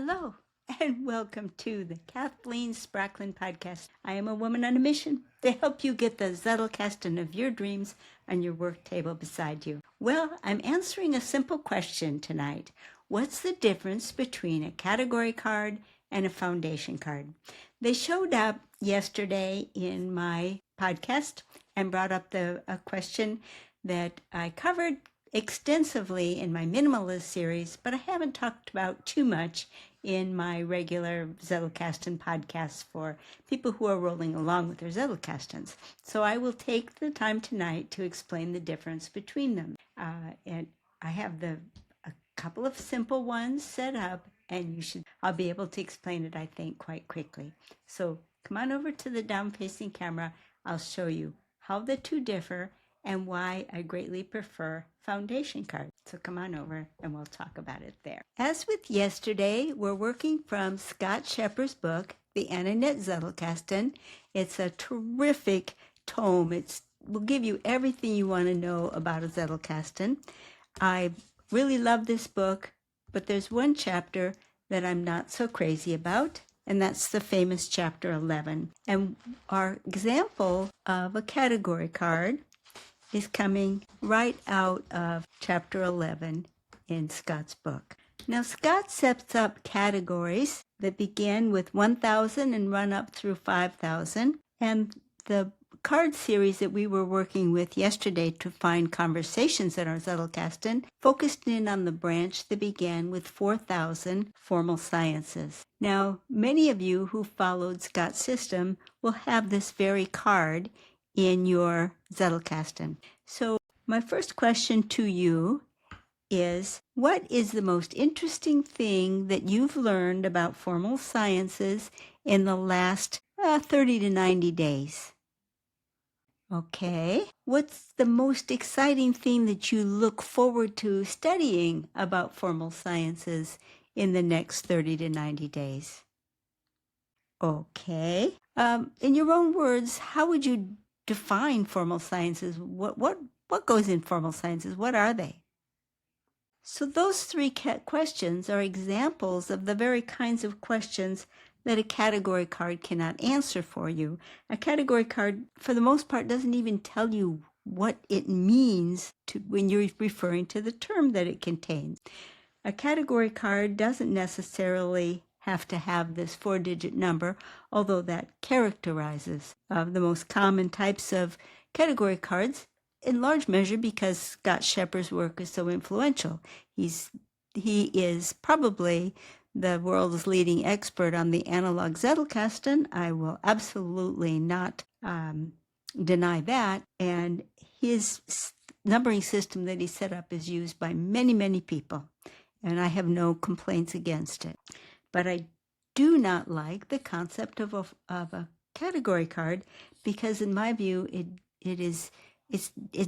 Hello, and welcome to the Kathleen Spracklin Podcast. I am a woman on a mission to help you get the Zettelkasten of your dreams on your work table beside you. Well, I'm answering a simple question tonight. What's the difference between a category card and a foundation card? They showed up yesterday in my podcast and brought up a question that I covered extensively in my minimalist series, but I haven't talked about too much in my regular Zettelkasten podcasts for people who are rolling along with their Zettelkastens. So I will take the time tonight to explain the difference between them. And I have a couple of simple ones set up, and I'll be able to explain it, I think, quite quickly. So come on over to the down-facing camera. I'll show you how the two differ and why I greatly prefer foundation cards. So come on over and we'll talk about it there. As with yesterday, we're working from Scott Schepper's book, The Annette Zettelkasten. It's a terrific tome. It will give you everything you want to know about a Zettelkasten. I really love this book, but there's one chapter that I'm not so crazy about, and that's the famous chapter 11. And our example of a category card is coming right out of chapter 11 in Scott's book. Now, Scott sets up categories that begin with 1,000 and run up through 5,000. And the card series that we were working with yesterday to find conversations in our Zettelkasten focused in on the branch that began with 4,000 formal sciences. Now, many of you who followed Scott's system will have this very card in your Zettelkasten. So my first question to you is, what is the most interesting thing that you've learned about formal sciences in the last 30 to 90 days? Okay. What's the most exciting thing that you look forward to studying about formal sciences in the next 30 to 90 days? Okay. In your own words, how would you define formal sciences? What goes in formal sciences? What are they? So those three questions are examples of the very kinds of questions that a category card cannot answer for you. A category card, for the most part, doesn't even tell you what it means when you're referring to the term that it contains. A category card doesn't necessarily have to have this 4-digit number, although that characterizes the most common types of category cards in large measure because Scott Schepper's work is so influential. He is probably the world's leading expert on the analog Zettelkasten. I will absolutely not deny that. And his numbering system that he set up is used by many, many people, and I have no complaints against it. But I do not like the concept of a category card because, in my view, it's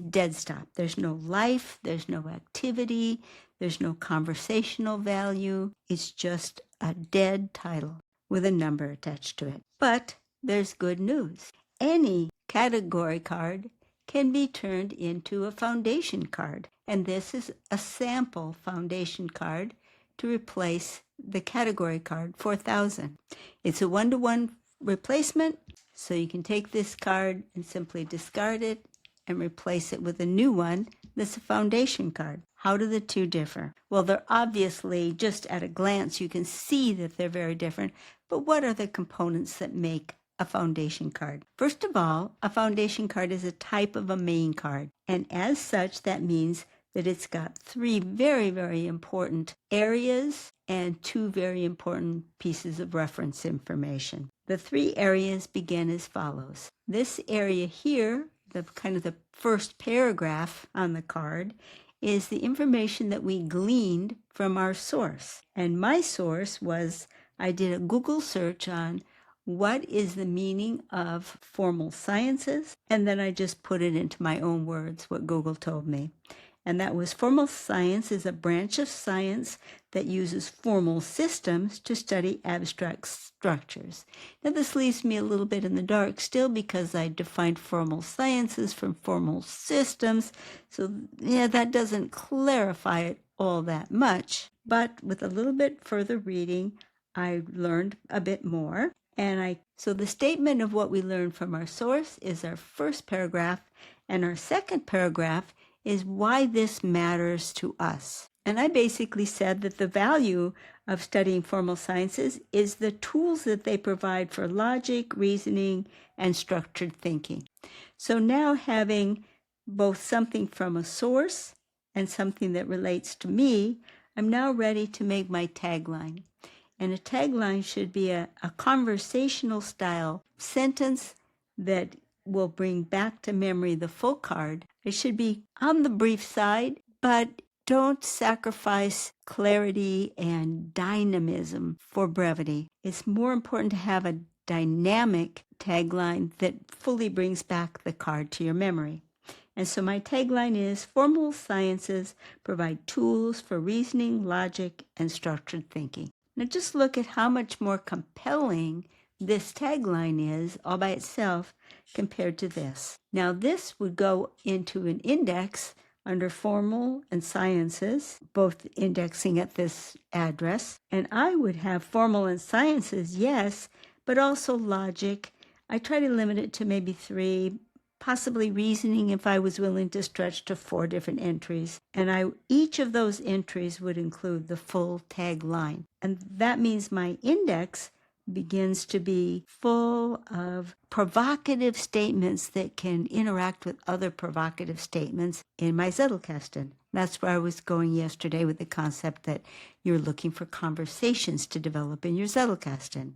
dead stop. There's no life, there's no activity, there's no conversational value. It's just a dead title with a number attached to it. But there's good news. Any category card can be turned into a foundation card. And this is a sample foundation card to replace the category card 4,000. It's a 1-to-1 replacement, so you can take this card and simply discard it and replace it with a new one that's a foundation card. How do the two differ? Well, they're obviously, just at a glance, you can see that they're very different, but what are the components that make a foundation card? First of all, a foundation card is a type of a main card, and as such, that means that it's got 3 very, very important areas and 2 very important pieces of reference information. The 3 areas begin as follows. This area here, the first paragraph on the card, is the information that we gleaned from our source. And my source was, I did a Google search on what is the meaning of formal sciences, and then I just put it into my own words, what Google told me. And that was, formal science is a branch of science that uses formal systems to study abstract structures. Now, this leaves me a little bit in the dark still because I defined formal sciences from formal systems. So, yeah, that doesn't clarify it all that much. But with a little bit further reading, I learned a bit more. So the statement of what we learned from our source is our first paragraph, and our second paragraph is why this matters to us. And I basically said that the value of studying formal sciences is the tools that they provide for logic, reasoning, and structured thinking. So now, having both something from a source and something that relates to me, I'm now ready to make my tagline. And a tagline should be a conversational style sentence that will bring back to memory the full card. It should be on the brief side, but don't sacrifice clarity and dynamism for brevity. It's more important to have a dynamic tagline that fully brings back the card to your memory. And so my tagline is, formal sciences provide tools for reasoning, logic, and structured thinking. Now just look at how much more compelling this tagline is all by itself compared to this. Now this would go into an index under formal and sciences, both indexing at this address. And I would have formal and sciences, yes, but also logic. I try to limit it to maybe 3, possibly reasoning if I was willing to stretch to 4 different entries. And each of those entries would include the full tagline. And that means my index begins to be full of provocative statements that can interact with other provocative statements in my Zettelkasten. That's where I was going yesterday with the concept that you're looking for conversations to develop in your Zettelkasten.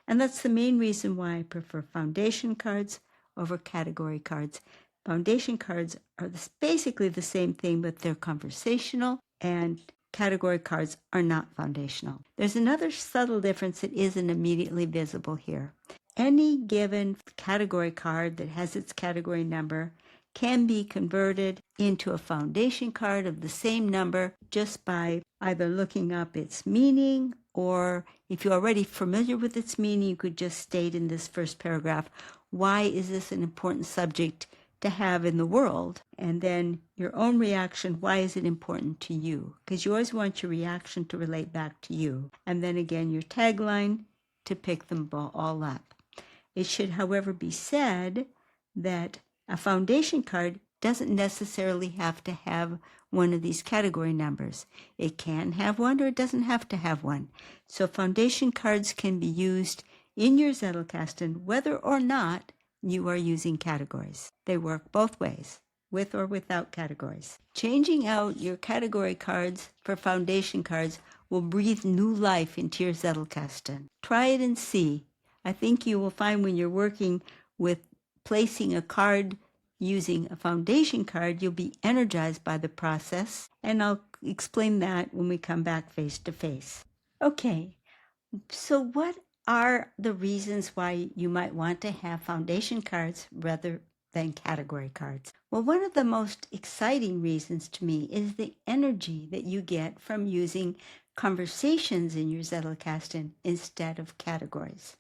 And that's the main reason why I prefer foundation cards over category cards. Foundation cards are basically the same thing, but they're conversational, and category cards are not foundational. There's another subtle difference that isn't immediately visible here. Any given category card that has its category number can be converted into a foundation card of the same number just by either looking up its meaning, or if you're already familiar with its meaning, you could just state in this first paragraph, why is this an important subject to have in the world? And then your own reaction, why is it important to you? Because you always want your reaction to relate back to you. And then again, your tagline to pick them all up. It should, however, be said that a foundation card doesn't necessarily have to have one of these category numbers. It can have one, or it doesn't have to have one. So foundation cards can be used in your Zettelkasten whether or not you are using categories. They work both ways, with or without categories. Changing out your category cards for foundation cards will breathe new life into your Zettelkasten. Try it and see. I think you will find when you're working with placing a card using a foundation card, you'll be energized by the process, and I'll explain that when we come back face to face. Okay, so what are the reasons why you might want to have foundation cards rather than category cards? Well, one of the most exciting reasons to me is the energy that you get from using conversations in your Zettelkasten instead of categories.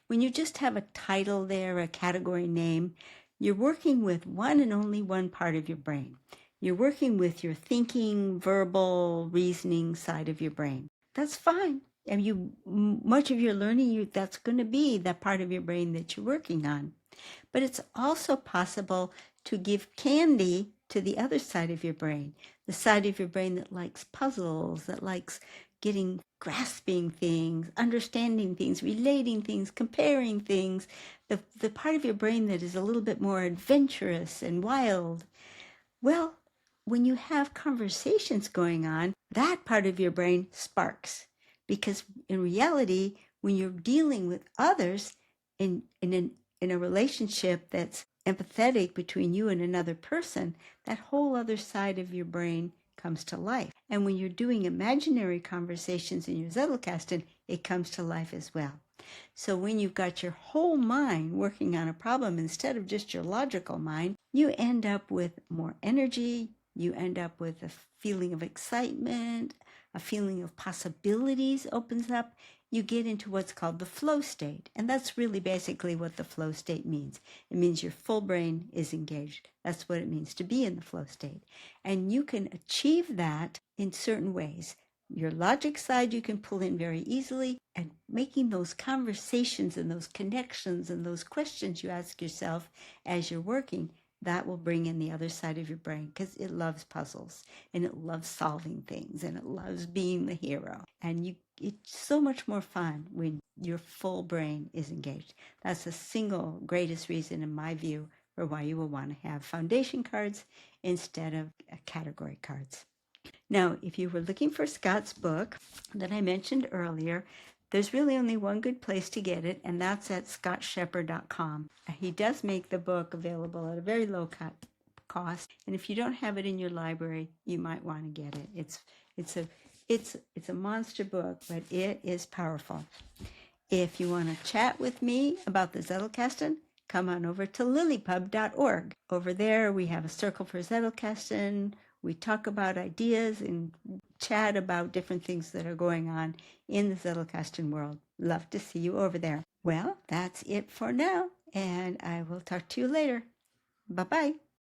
When you just have a title there, a category name, you're working with one and only one part of your brain. You're working with your thinking, verbal, reasoning side of your brain. That's fine. And much of your learning, that's going to be that part of your brain that you're working on. But it's also possible to give candy to the other side of your brain, the side of your brain that likes puzzles, that likes grasping things, understanding things, relating things, comparing things, the part of your brain that is a little bit more adventurous and wild. Well, when you have conversations going on, that part of your brain sparks. Because in reality, when you're dealing with others in a relationship that's empathetic between you and another person, that whole other side of your brain comes to life. And when you're doing imaginary conversations in your Zettelkasten, it comes to life as well. So when you've got your whole mind working on a problem instead of just your logical mind, you end up with more energy, you end up with a feeling of excitement, a feeling of possibilities opens up. You get into what's called the flow state. And that's really basically what the flow state means. It means your full brain is engaged. That's what it means to be in the flow state. And you can achieve that in certain ways. Your logic side you can pull in very easily, and making those conversations and those connections and those questions you ask yourself as you're working, that will bring in the other side of your brain, because it loves puzzles and it loves solving things and it loves being the hero. And it's so much more fun when your full brain is engaged. That's the single greatest reason, in my view, for why you will want to have foundation cards instead of category cards. Now, if you were looking for Scott's book that I mentioned earlier, there's really only one good place to get it, and that's at scottshepherd.com. He does make the book available at a very low cost, and if you don't have it in your library, you might want to get it. It's a monster book, but it is powerful. If you want to chat with me about the Zettelkasten, come on over to LiLLiPub.org. Over there, we have a circle for Zettelkasten. We talk about ideas and chat about different things that are going on in the Zettelkasten world. Love to see you over there. Well, that's it for now, and I will talk to you later. Bye-bye.